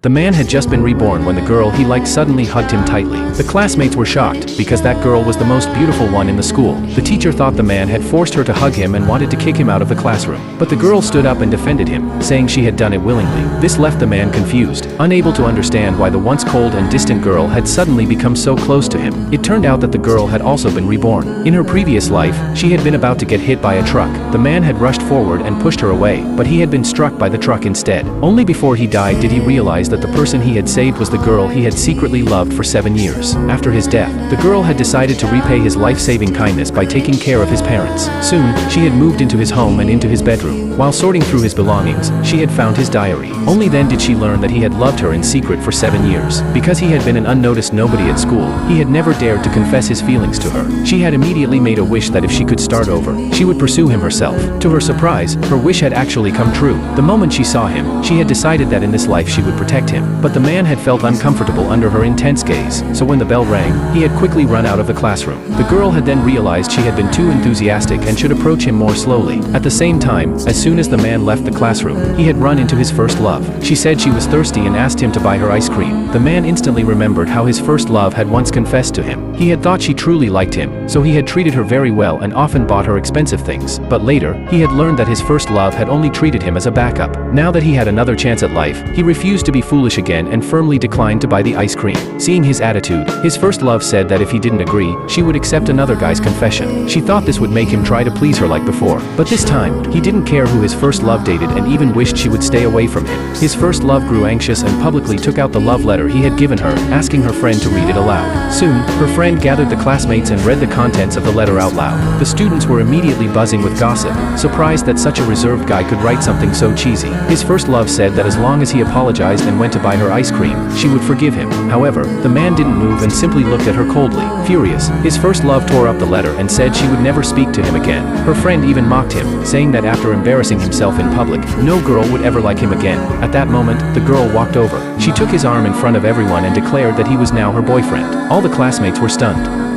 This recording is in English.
The man had just been reborn when the girl he liked suddenly hugged him tightly. The classmates were shocked, because that girl was the most beautiful one in the school. The teacher thought the man had forced her to hug him and wanted to kick him out of the classroom. But the girl stood up and defended him, saying she had done it willingly. This left the man confused, unable to understand why the once cold and distant girl had suddenly become so close to him. It turned out that the girl had also been reborn. In her previous life, she had been about to get hit by a truck. The man had rushed forward and pushed her away, but he had been struck by the truck instead. Only before he died did he realize that the person he had saved was the girl he had secretly loved for 7 years. After his death, the girl had decided to repay his life-saving kindness by taking care of his parents. Soon, she had moved into his home and into his bedroom. While sorting through his belongings, she had found his diary. Only then did she learn that he had loved her in secret for 7 years. Because he had been an unnoticed nobody at school, he had never dared to confess his feelings to her. She had immediately made a wish that if she could start over, she would pursue him herself. To her surprise, her wish had actually come true. The moment she saw him, she had decided that in this life she would protect him. But the man had felt uncomfortable under her intense gaze, so when the bell rang, he had quickly run out of the classroom. The girl had then realized she had been too enthusiastic and should approach him more slowly. At the same time, as soon as the man left the classroom, he had run into his first love. She said she was thirsty and asked him to buy her ice cream. The man instantly remembered how his first love had once confessed to him. He had thought she truly liked him, so he had treated her very well and often bought her expensive things. But later, he had learned that his first love had only treated him as a backup. Now that he had another chance at life, he refused to be foolish again and firmly declined to buy the ice cream. Seeing his attitude, his first love said that if he didn't agree, she would accept another guy's confession. She thought this would make him try to please her like before. But this time, he didn't care who his first love dated and even wished she would stay away from him. His first love grew anxious and publicly took out the love letter he had given her, asking her friend to read it aloud. Soon, her friend gathered the classmates and read the contents of the letter out loud. The students were immediately buzzing with gossip, surprised that such a reserved guy could write something so cheesy. His first love said that as long as he apologized and went to buy her ice cream, she would forgive him. However, the man didn't move and simply looked at her coldly. Furious, his first love tore up the letter and said she would never speak to him again. Her friend even mocked him, saying that after embarrassing himself in public, no girl would ever like him again. At that moment, the girl walked over. She took his arm in front of everyone and declared that he was now her boyfriend. All the classmates were stunned.